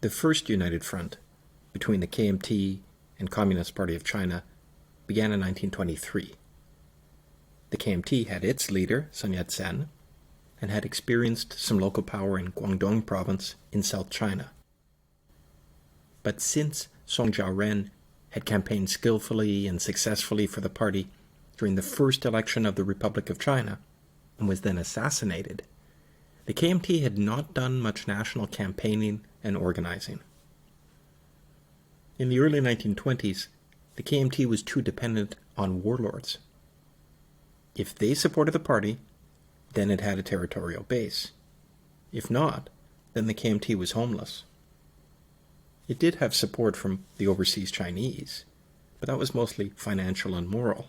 The first united front between the KMT and Communist Party of China began in 1923. The KMT had its leader, Sun Yat-sen, and had experienced some local power in Guangdong province in South China. But since Song Qingling had campaigned skillfully and successfully for the party during the first election of the Republic of China, and was then assassinated, the KMT had not done much national campaigning and organizing. In the early 1920s, the KMT was too dependent on warlords. If they supported the party, then it had a territorial base. If not, then the KMT was homeless. It did have support from the overseas Chinese, but that was mostly financial and moral.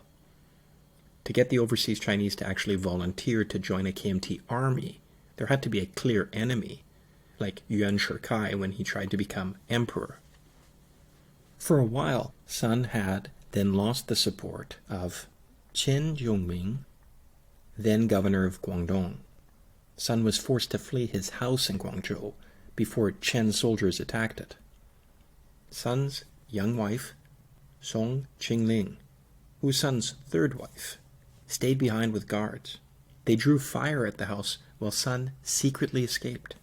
To get the overseas Chinese to actually volunteer to join a KMT army, there had to be a clear enemy, like Yuan Shikai when he tried to become emperor. For a while, Sun had then lost the support of Chen Jiongming, then governor of Guangdong. Sun was forced to flee his house in Guangzhou before Chen soldiers attacked it. Sun's young wife, Song Qingling, who was Sun's third wife, stayed behind with guards. They drew fire at the house while Sun secretly escaped.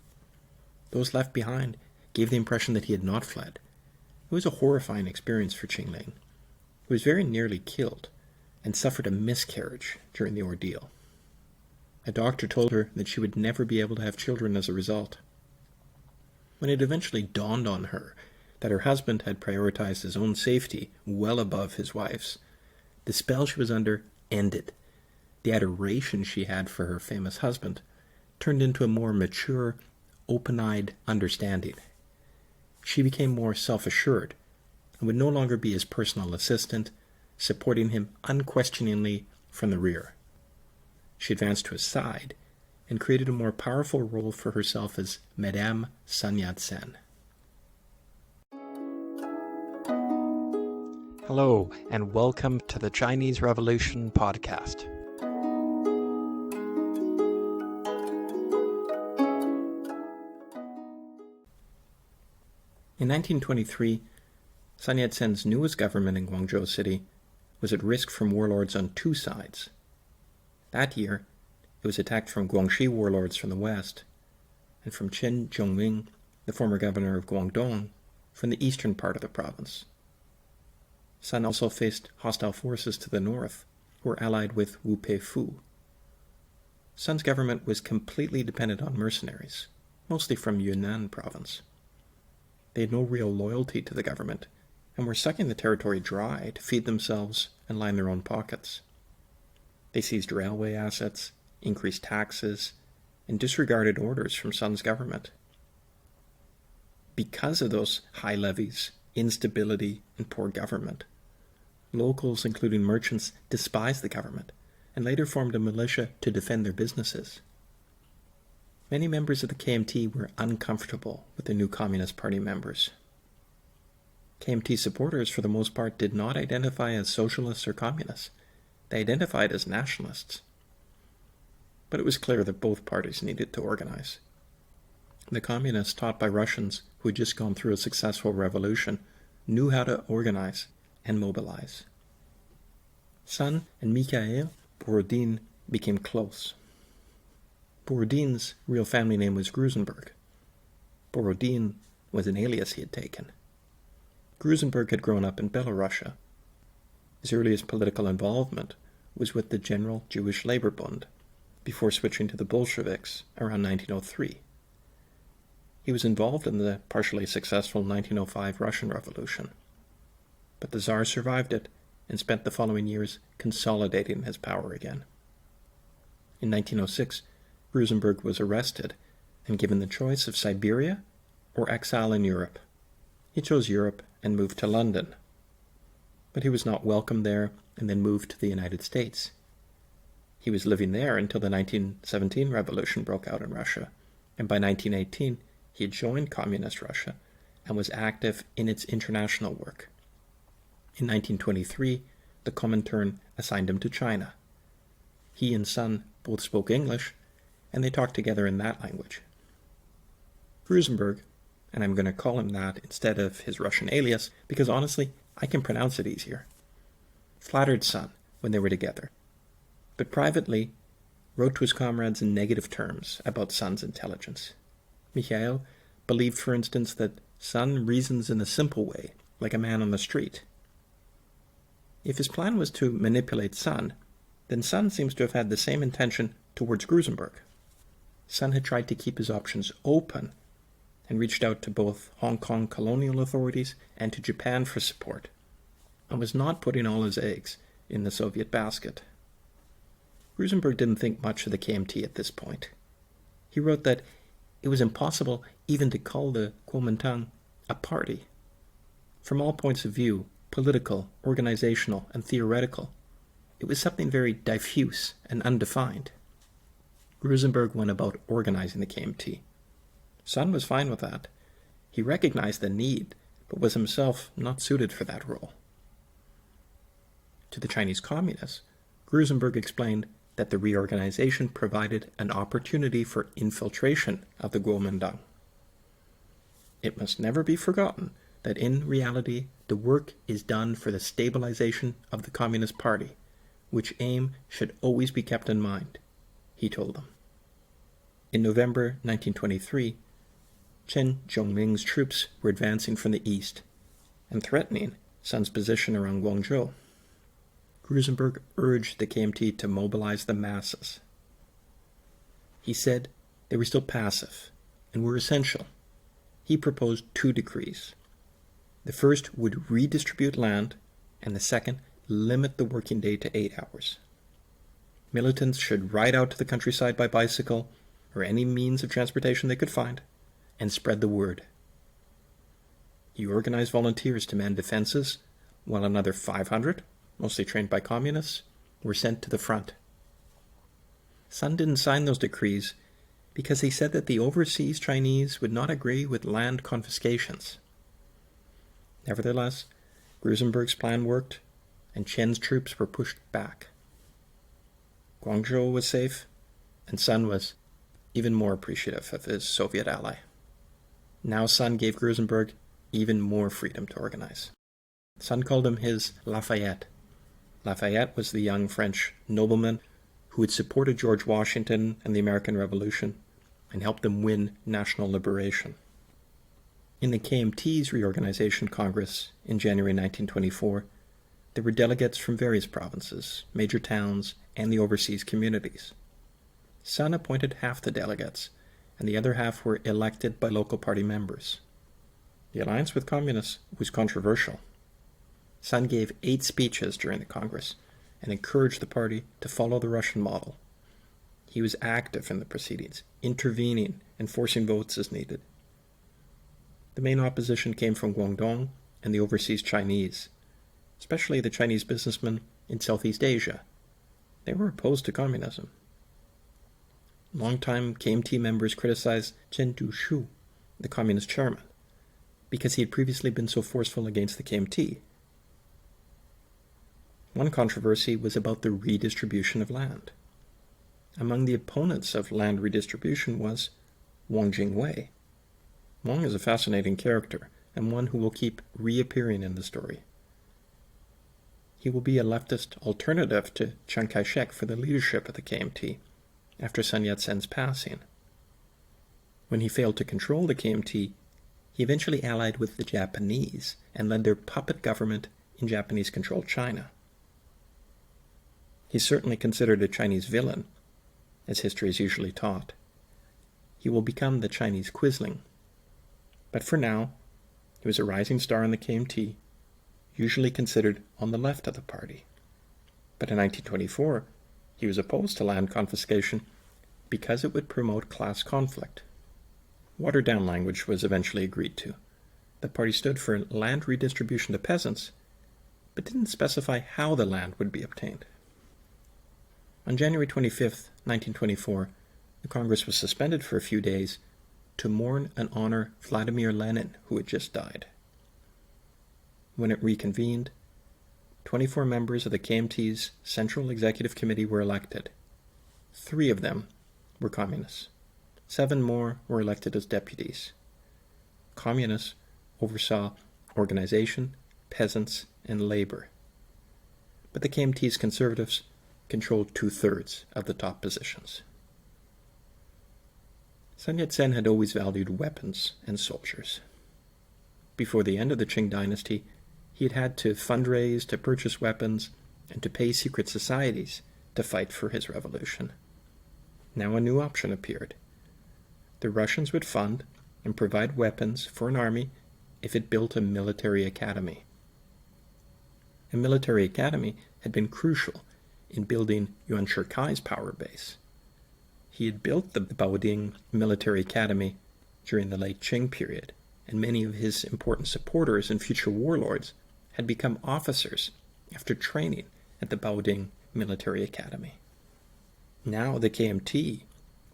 Those left behind gave the impression that he had not fled. It was a horrifying experience for Qingling, who was very nearly killed and suffered a miscarriage during the ordeal. A doctor told her that she would never be able to have children as a result. When it eventually dawned on her that her husband had prioritized his own safety well above his wife's, the spell she was under ended. The adoration she had for her famous husband turned into a more mature, open-eyed understanding. She became more self-assured and would no longer be his personal assistant, supporting him unquestioningly from the rear. She advanced to his side and created a more powerful role for herself as Madame Sun Yat-sen. Hello, and welcome to the Chinese Revolution podcast. In 1923, Sun Yat-sen's newest government in Guangzhou City was at risk from warlords on two sides. That year, it was attacked from Guangxi warlords from the west, and from Chen Jiongming, the former governor of Guangdong, from the eastern part of the province. Sun also faced hostile forces to the north, who were allied with Wu Peifu. Sun's government was completely dependent on mercenaries, mostly from Yunnan province. They had no real loyalty to the government, and were sucking the territory dry to feed themselves and line their own pockets. They seized railway assets, increased taxes, and disregarded orders from Sun's government. Because of those high levies, instability, and poor government, locals, including merchants, despised the government and later formed a militia to defend their businesses. Many members of the KMT were uncomfortable with the new Communist Party members. KMT supporters, for the most part, did not identify as socialists or communists. They identified as nationalists. But it was clear that both parties needed to organize. The communists, taught by Russians who had just gone through a successful revolution, knew how to organize and mobilize. Sun and Mikhail Borodin became close. Borodin's real family name was Gruesenberg. Borodin was an alias he had taken. Gruesenberg had grown up in Belarusia. His earliest political involvement was with the General Jewish Labor Bund, before switching to the Bolsheviks around 1903. He was involved in the partially successful 1905 Russian Revolution, but the Tsar survived it and spent the following years consolidating his power again. In 1906, Gruesenberg was arrested and given the choice of Siberia or exile in Europe. He chose Europe and moved to London. But he was not welcome there and then moved to the United States. He was living there until the 1917 revolution broke out in Russia, and by 1918 he had joined Communist Russia and was active in its international work. In 1923, the Comintern assigned him to China. He and Sun both spoke English, and they talked together in that language. Gruesenberg, and I'm going to call him that instead of his Russian alias, because honestly, I can pronounce it easier, flattered Sun when they were together, but privately wrote to his comrades in negative terms about Sun's intelligence. Mikhail believed, for instance, that Sun reasons in a simple way, like a man on the street. If his plan was to manipulate Sun, then Sun seems to have had the same intention towards Gruesenberg. Sun had tried to keep his options open and reached out to both Hong Kong colonial authorities and to Japan for support, and was not putting all his eggs in the Soviet basket. Gruesenberg didn't think much of the KMT at this point. He wrote that it was impossible even to call the Comintern a party. From all points of view, political, organizational, and theoretical, it was something very diffuse and undefined. Gruesenberg went about organizing the KMT. Sun was fine with that. He recognized the need, but was himself not suited for that role. To the Chinese Communists, Gruesenberg explained that the reorganization provided an opportunity for infiltration of the Guangdong. It must never be forgotten that in reality the work is done for the stabilization of the Communist Party, which aim should always be kept in mind, he told them. In November 1923, Chen Jiongming's troops were advancing from the east and threatening Sun's position around Guangzhou. Gruesenberg urged the KMT to mobilize the masses. He said they were still passive and were essential. He proposed 2 decrees. The first would redistribute land, and the second limit the working day to 8 hours. Militants should ride out to the countryside by bicycle or any means of transportation they could find and spread the word. He organized volunteers to man defenses, while another 500, mostly trained by communists, were sent to the front. Sun didn't sign those decrees because he said that the overseas Chinese would not agree with land confiscations. Nevertheless, Gruesenberg's plan worked, and Chen's troops were pushed back. Guangzhou was safe, and Sun was even more appreciative of his Soviet ally. Now Sun gave Gruesenberg even more freedom to organize. Sun called him his Lafayette. Lafayette was the young French nobleman who had supported George Washington and the American Revolution and helped them win national liberation. In the KMT's Reorganization Congress in January 1924, there were delegates from various provinces, major towns, and the overseas communities. Sun appointed half the delegates, and the other half were elected by local party members. The alliance with communists was controversial. Sun gave 8 speeches during the Congress and encouraged the party to follow the Russian model. He was active in the proceedings, intervening and forcing votes as needed. The main opposition came from Guangdong and the overseas Chinese, especially the Chinese businessmen in Southeast Asia. They were opposed to communism. Longtime KMT members criticized Chen Jiongming, the communist chairman, because he had previously been so forceful against the KMT. One controversy was about the redistribution of land. Among the opponents of land redistribution was Wang Jingwei. Wang is a fascinating character, and one who will keep reappearing in the story. He will be a leftist alternative to Chiang Kai-shek for the leadership of the KMT after Sun Yat-sen's passing. When he failed to control the KMT, he eventually allied with the Japanese and led their puppet government in Japanese-controlled China. He's certainly considered a Chinese villain, as history is usually taught. He will become the Chinese Quisling. But for now, he was a rising star in the KMT, usually considered on the left of the party. But in 1924, he was opposed to land confiscation because it would promote class conflict. Watered-down language was eventually agreed to. The party stood for land redistribution to peasants, but didn't specify how the land would be obtained. On January 25, 1924, the Congress was suspended for a few days to mourn and honor Vladimir Lenin, who had just died. When it reconvened, 24 members of the KMT's Central Executive Committee were elected. 3 of them were communists. 7 more were elected as deputies. communists oversaw organization, peasants, and labor. But the KMT's conservatives controlled 2/3 of the top positions. Sun Yat-sen had always valued weapons and soldiers. Before the end of the Qing dynasty, he had had to fundraise to purchase weapons and to pay secret societies to fight for his revolution. Now a new option appeared. The Russians would fund and provide weapons for an army if it built a military academy. A military academy had been crucial in building Yuan Shikai's power base. He had built the Baoding Military Academy during the late Qing period, and many of his important supporters and future warlords had become officers after training at the Baoding Military Academy. Now the KMT,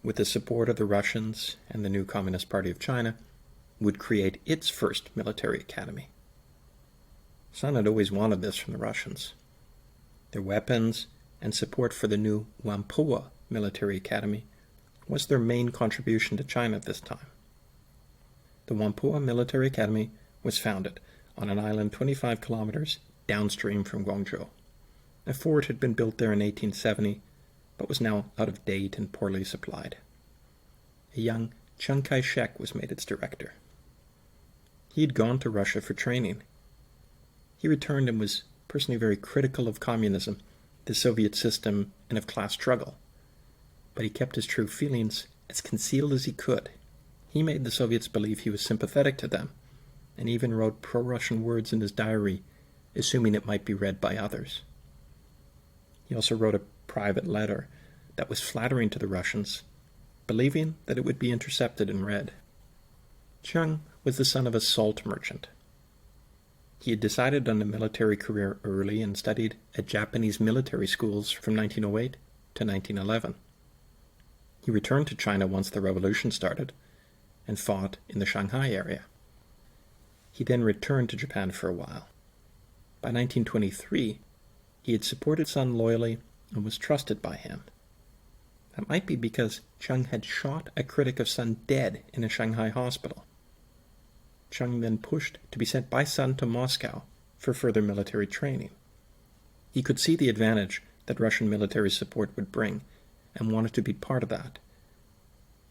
with the support of the Russians and the new Communist Party of China, would create its first military academy. Sun had always wanted this from the Russians. Their weapons and support for the new Whampoa Military Academy was their main contribution to China at this time. The Wampoa Military Academy was founded on an island 25 kilometers downstream from Guangzhou. A fort had been built there in 1870, but was now out of date and poorly supplied. A young Chiang Kai-shek was made its director. He had gone to Russia for training. He returned and was personally very critical of communism, the Soviet system, and of class struggle. But he kept his true feelings as concealed as he could. He made the Soviets believe he was sympathetic to them, and even wrote pro-Russian words in his diary, assuming it might be read by others. He also wrote a private letter that was flattering to the Russians, believing that it would be intercepted and read. Chiang was the son of a salt merchant. He had decided on a military career early and studied at Japanese military schools from 1908 to 1911. He returned to China once the revolution started and fought in the Shanghai area. He then returned to Japan for a while. By 1923, he had supported Sun loyally and was trusted by him. That might be because Chiang had shot a critic of Sun dead in a Shanghai hospital. Chiang then pushed to be sent by Sun to Moscow for further military training. He could see the advantage that Russian military support would bring and wanted to be part of that.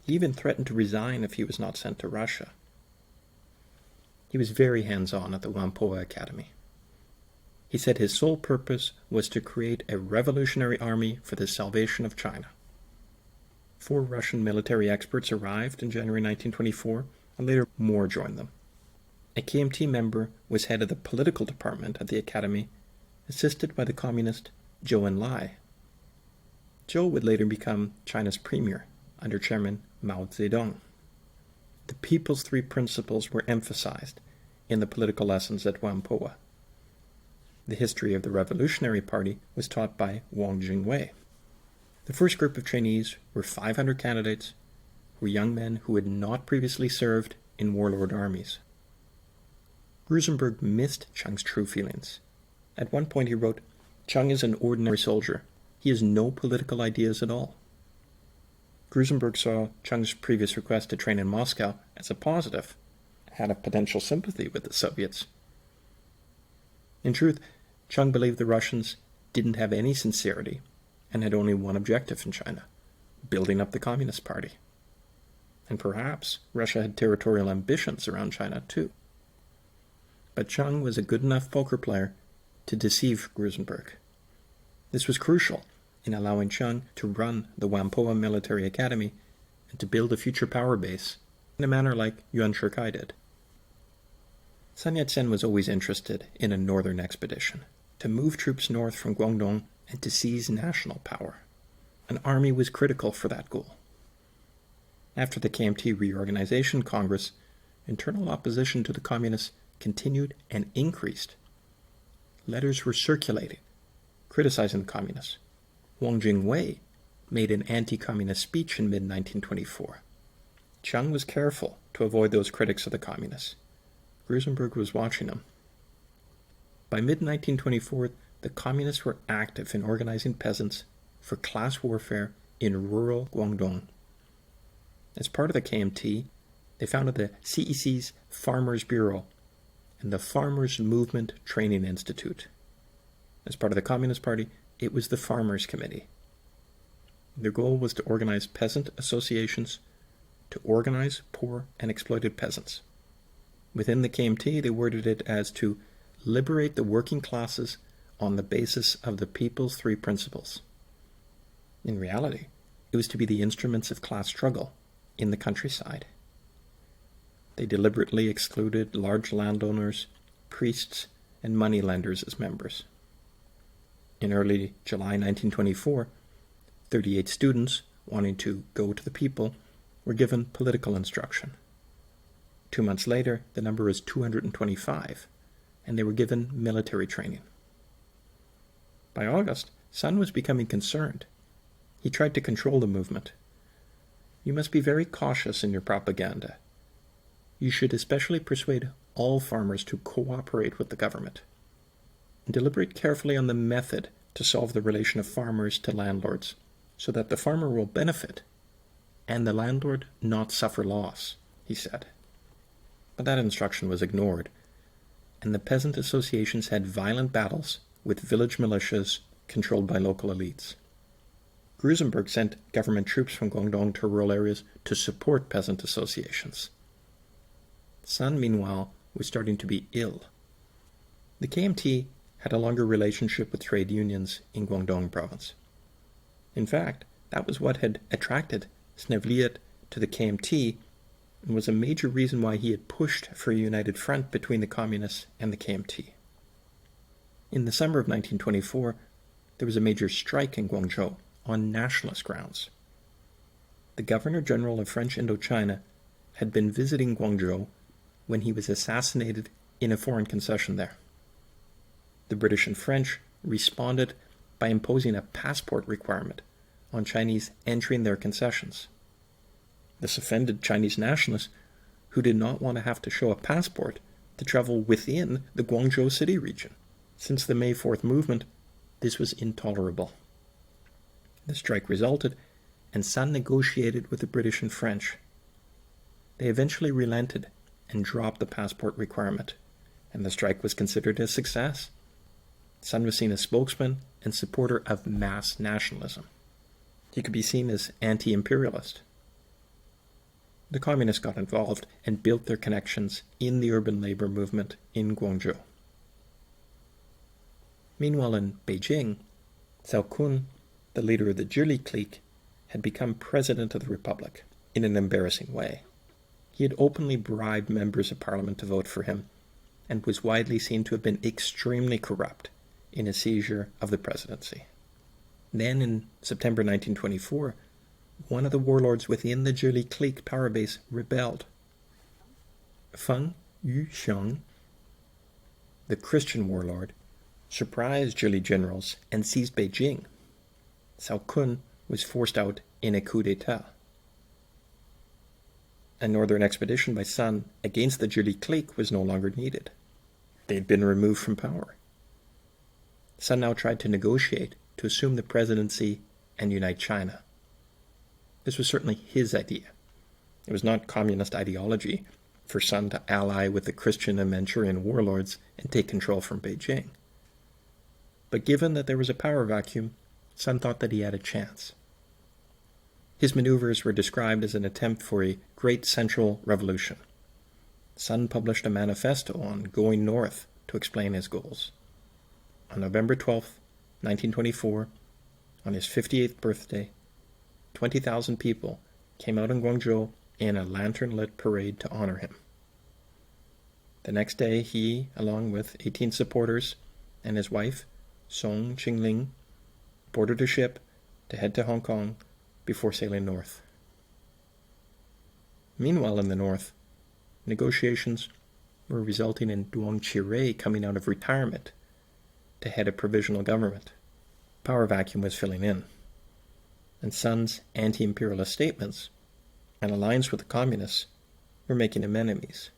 He even threatened to resign if he was not sent to Russia. He was very hands-on at the Wampoa Academy. He said his sole purpose was to create a revolutionary army for the salvation of China. 4 Russian military experts arrived in January 1924, and later more joined them. A KMT member was head of the political department at the academy, assisted by the communist Zhou Enlai. Zhou would later become China's premier under Chairman Mao Zedong. The People's 3 Principles were emphasized in the political lessons at Whampoa. The history of the Revolutionary Party was taught by Wang Jingwei. The first group of trainees were 500 candidates who were young men who had not previously served in warlord armies. Gruesenberg missed Chiang's true feelings. At one point he wrote, "Chiang is an ordinary soldier. He has no political ideas at all." Gruesenberg saw Chiang's previous request to train in Moscow as a positive, had a potential sympathy with the Soviets. In truth, Chiang believed the Russians didn't have any sincerity and had only one objective in China, building up the Communist Party. And perhaps Russia had territorial ambitions around China too. But Chiang was a good enough poker player to deceive Gruesenberg. This was crucial in allowing Chiang to run the Wampoa Military Academy and to build a future power base in a manner like Yuan Shikai did. Sun Yat-sen was always interested in a northern expedition, to move troops north from Guangdong and to seize national power. An army was critical for that goal. After the KMT Reorganization Congress, internal opposition to the communists continued and increased. Letters were circulating, criticizing the communists. Wang Jingwei made an anti-communist speech in mid-1924. Chiang was careful to avoid those critics of the communists. Gruesenberg was watching him. By mid-1924, the communists were active in organizing peasants for class warfare in rural Guangdong. As part of the KMT, They founded the CEC's Farmers Bureau and the Farmers Movement Training Institute. As part of the Communist Party, it was the Farmers Committee. Their goal was to organize peasant associations to organize poor and exploited peasants. Within the KMT, they worded it as to liberate the working classes on the basis of the People's Three Principles. In reality, it was to be the instruments of class struggle in the countryside. They deliberately excluded large landowners, priests, and moneylenders as members. In early July 1924, 38 students wanting to go to the people were given political instruction. 2 months later, the number was 225, and they were given military training. By August, Sun was becoming concerned. He tried to control the movement. You must be very cautious in your propaganda. You should especially persuade all farmers to cooperate with the government. And deliberate carefully on the method to solve the relation of farmers to landlords, so that the farmer will benefit and the landlord not suffer loss, he said. But that instruction was ignored, and the peasant associations had violent battles with village militias controlled by local elites. Gruesenberg sent government troops from Guangdong to rural areas to support peasant associations. Sun, meanwhile, was starting to be ill. The KMT had a longer relationship with trade unions in Guangdong province. In fact, that was what had attracted Snevliet to the KMT and was a major reason why he had pushed for a united front between the Communists and the KMT. In the summer of 1924, there was a major strike in Guangzhou on nationalist grounds. The Governor-General of French Indochina had been visiting Guangzhou when he was assassinated in a foreign concession there. The British and French responded by imposing a passport requirement on Chinese entering their concessions. This offended Chinese nationalists who did not want to have to show a passport to travel within the Guangzhou city region. Since the May 4th movement, this was intolerable. The strike resulted, and Sun negotiated with the British and French. They eventually relented and dropped the passport requirement, and the strike was considered a success. Sun was seen as spokesman and supporter of mass nationalism. He could be seen as anti-imperialist. The Communists got involved and built their connections in the urban labor movement in Guangzhou. Meanwhile in Beijing, Cao Kun, the leader of the Zhili clique, had become president of the Republic in an embarrassing way. He had openly bribed members of parliament to vote for him and was widely seen to have been extremely corrupt in his seizure of the presidency. Then, in September 1924, one of the warlords within the Zhili clique power base rebelled. Feng Yuxiang, the Christian warlord, surprised Zhili generals and seized Beijing. Cao Kun was forced out in a coup d'etat. A northern expedition by Sun against the Zhili clique was no longer needed. They had been removed from power. Sun now tried to negotiate to assume the presidency and unite China. This was certainly his idea. It was not communist ideology for Sun to ally with the Christian and Manchurian warlords and take control from Beijing. But given that there was a power vacuum, Sun thought that he had a chance. His maneuvers were described as an attempt for a great central revolution. Sun published a manifesto on going north to explain his goals. On November 12, 1924, on his 58th birthday, 20,000 people came out in Guangzhou in a lantern-lit parade to honor him. The next day, he, along with 18 supporters and his wife, Song Qingling, boarded a ship to head to Hong Kong before sailing north. Meanwhile, in the north, negotiations were resulting in Duong Qirei coming out of retirement to head a provisional government. Power vacuum was filling in, and Sun's anti-imperialist statements and alliance with the communists were making him enemies.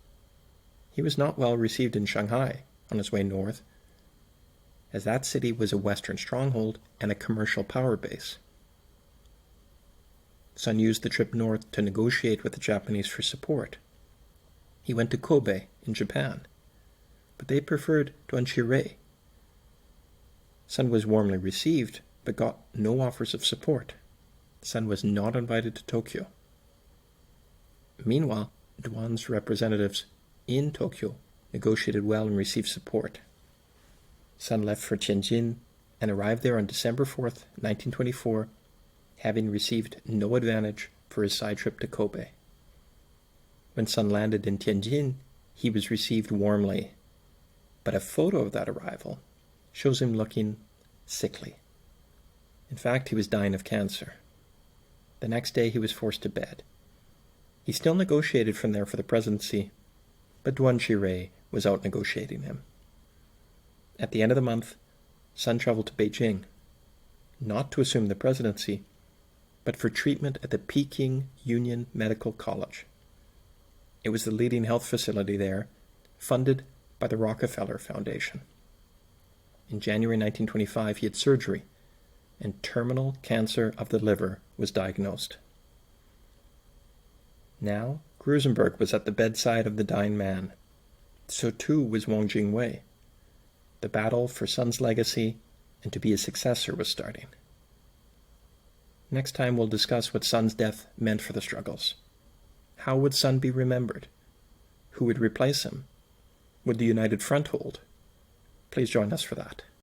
He was not well received in Shanghai on his way north, as that city was a Western stronghold and a commercial power base. Sun used the trip north to negotiate with the Japanese for support, He went to Kobe in Japan, but they preferred Duanqirei. Sun was warmly received, but got no offers of support. Sun was not invited to Tokyo. Meanwhile, Duan's representatives in Tokyo negotiated well and received support. Sun left for Tianjin and arrived there on December 4th, 1924, having received no advantage for his side trip to Kobe. When Sun landed in Tianjin, he was received warmly, but a photo of that arrival shows him looking sickly. In fact, he was dying of cancer. The next day he was forced to bed. He still negotiated from there for the presidency, but Duanqirei was out negotiating him. At the end of the month, Sun traveled to Beijing, not to assume the presidency, but for treatment at the Peking Union Medical College. It was the leading health facility there, funded by the Rockefeller Foundation. In January 1925, he had surgery, and terminal cancer of the liver was diagnosed. Now, Gruesenberg was at the bedside of the dying man. So too was Wang Jingwei. The battle for Sun's legacy and to be his successor was starting. Next time we'll discuss what Sun's death meant for the struggles. How would Sun be remembered? Who would replace him? Would the United Front hold? Please join us for that.